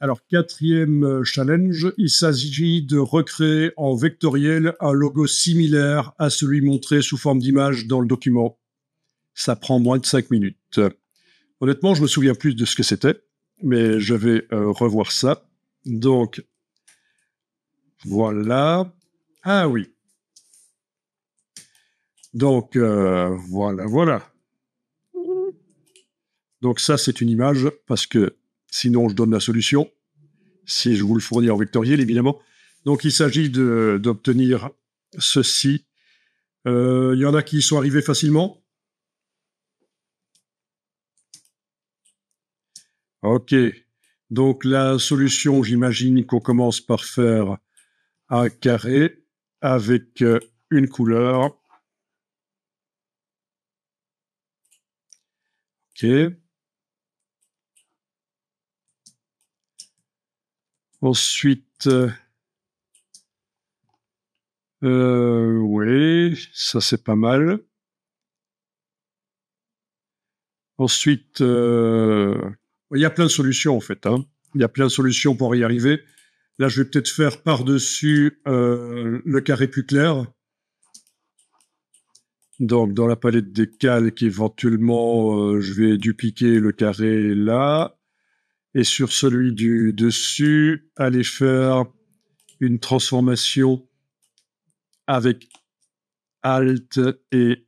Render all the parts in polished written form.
Alors, quatrième challenge, il s'agit de recréer en vectoriel un logo similaire à celui montré sous forme d'image dans le document. Ça prend moins de 5 minutes. Honnêtement, je me souviens plus de ce que c'était, mais je vais revoir ça. Donc, voilà. Ah oui. Donc, voilà. Donc ça, c'est une image, parce que sinon, je donne la solution. Si je vous le fournis en vectoriel, évidemment. Donc, il s'agit d'obtenir ceci. Il y en a qui y sont arrivés facilement. OK. Donc, la solution, j'imagine qu'on commence par faire un carré avec une couleur. OK. Ensuite, oui, ça c'est pas mal. Ensuite, il y a plein de solutions en fait. Hein. Il y a plein de solutions pour y arriver. Là, je vais peut-être faire par-dessus le carré plus clair. Donc, dans la palette des calques, éventuellement, je vais dupliquer le carré là. Et sur celui du dessus, aller faire une transformation avec Alt et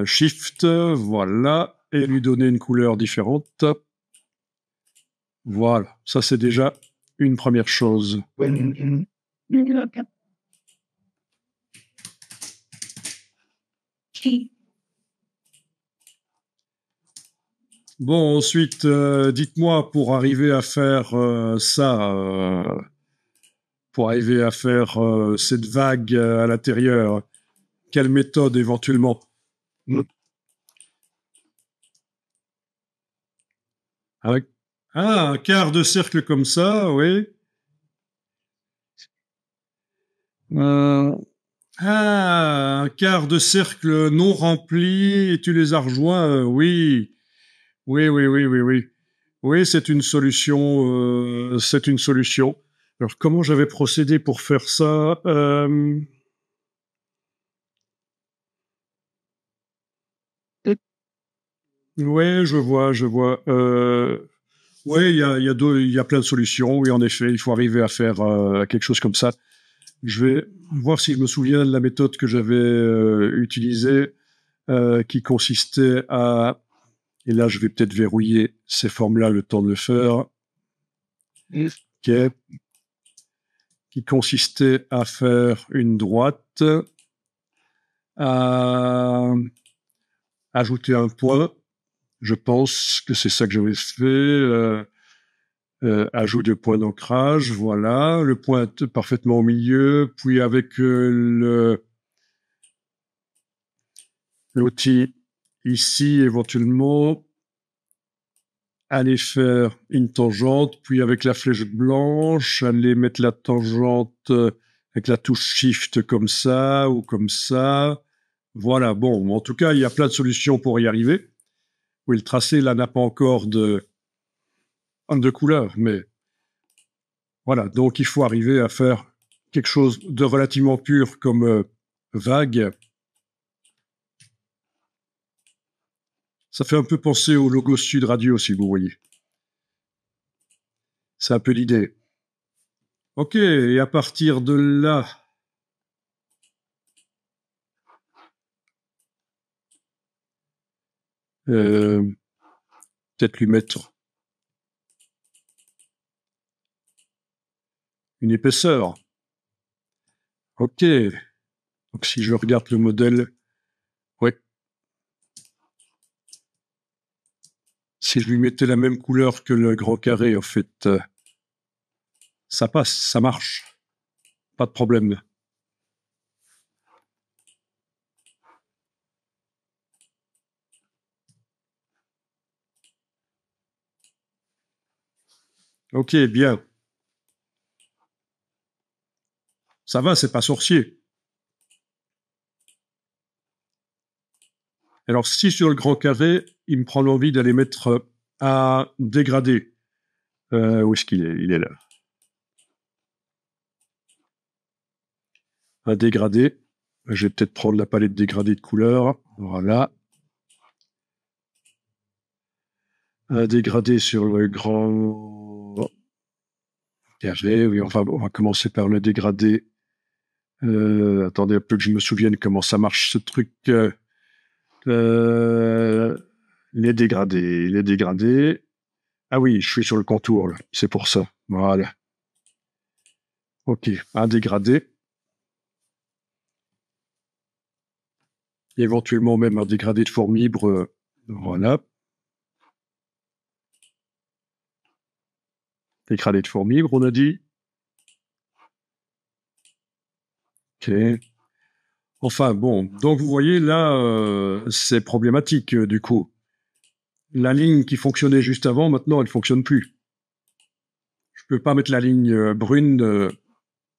Shift, voilà, et lui donner une couleur différente. Voilà, ça c'est déjà une première chose. Bon, ensuite, dites-moi, pour arriver à faire ça, pour arriver à faire cette vague à l'intérieur, quelle méthode éventuellement? Avec... Ah, un quart de cercle comme ça, oui. Ah, un quart de cercle non rempli et tu les as rejoints, oui. Oui, oui, oui, oui, oui. Oui, c'est une solution, c'est une solution. Alors, comment j'avais procédé pour faire ça? Ouais, je vois, je vois. Ouais, il y a plein de solutions. Oui, en effet, il faut arriver à faire quelque chose comme ça. Je vais voir si je me souviens de la méthode que j'avais utilisée, qui consistait à... Et là, je vais peut-être verrouiller ces formes-là le temps de le faire. Ok. Qui consistait à faire une droite, à ajouter un point. Je pense que c'est ça que j'avais fait. Ajout de point d'ancrage, voilà, le point parfaitement au milieu, puis avec l'outil ici, éventuellement, aller faire une tangente, puis avec la flèche blanche, aller mettre la tangente avec la touche Shift comme ça, ou comme ça. Voilà, bon, en tout cas, il y a plein de solutions pour y arriver. Oui, le tracé, là, n'a pas encore de couleur, mais voilà, donc il faut arriver à faire quelque chose de relativement pur comme vague. Ça fait un peu penser au logo Sud Radio, si vous voyez. C'est un peu l'idée. Ok, et à partir de là, peut-être lui mettre une épaisseur. Ok, donc si je regarde le modèle, ouais. Si je lui mettais la même couleur que le grand carré, en fait, ça passe, ça marche. Pas de problème. Ok, bien. Ça va, c'est pas sorcier. Alors, si sur le grand carré, il me prend l'envie d'aller mettre à dégrader, Où est-ce qu'il est? Il est là. Un dégradé. Je vais peut-être prendre la palette dégradée de couleurs. Voilà. Un dégradé sur le grand carré. Oui, enfin, on va commencer par le dégradé. Attendez un peu que je me souvienne comment ça marche ce truc. Les dégradés, les dégradés. Ah oui, je suis sur le contour, là. C'est pour ça. Voilà. Ok, un dégradé. Éventuellement même un dégradé de forme libre. Voilà. Dégradé de forme libre, on a dit. Ok. Enfin, bon. Donc, vous voyez, là, c'est problématique, du coup. La ligne qui fonctionnait juste avant, maintenant, elle fonctionne plus. Je peux pas mettre la ligne brune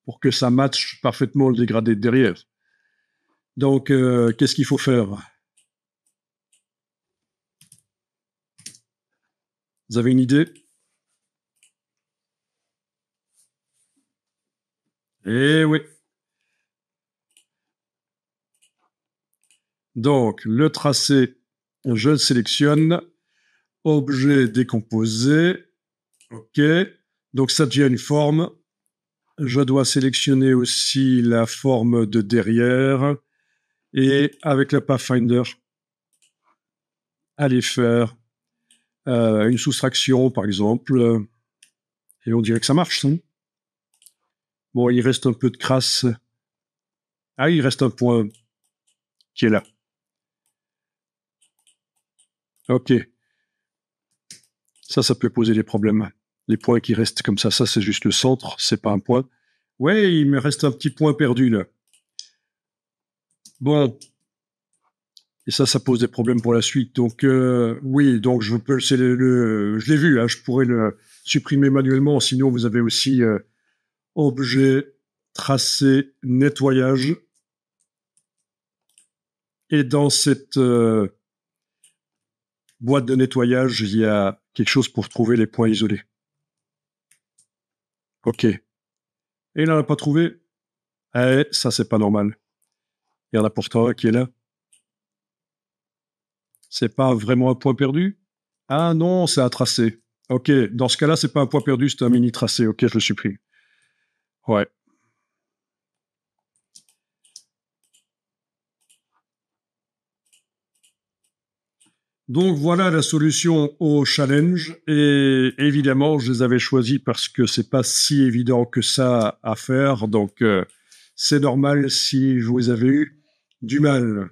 pour que ça matche parfaitement le dégradé de derrière. Donc, qu'est-ce qu'il faut faire? Vous avez une idée? Eh oui. Donc, le tracé, je le sélectionne. Objet décomposé. OK. Donc, ça devient une forme. Je dois sélectionner aussi la forme de derrière. Et avec le Pathfinder, aller faire une soustraction, par exemple. Et on dirait que ça marche, ça. Bon, il reste un peu de crasse. Ah, il reste un point qui est là. OK. Ça peut poser des problèmes. Les points qui restent comme ça, c'est juste le centre, c'est pas un point. Ouais, il me reste un petit point perdu, là. Bon. Et ça pose des problèmes pour la suite. Donc, oui, donc je l'ai vu, hein, je pourrais le supprimer manuellement. Sinon, vous avez aussi objet, tracé, nettoyage. Et dans cette boîte de nettoyage, il y a quelque chose pour trouver les points isolés. OK. Et il n'en a pas trouvé? Eh, ça, c'est pas normal. Il y en a pourtant un qui est là. C'est pas vraiment un point perdu? Ah non, c'est un tracé. OK, dans ce cas-là, c'est pas un point perdu, c'est un mini tracé. OK, je le supprime. Ouais. Donc voilà la solution au challenge. Et évidemment, je les avais choisis parce que c'est pas si évident que ça à faire. Donc c'est normal si vous avez eu du mal.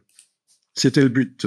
C'était le but.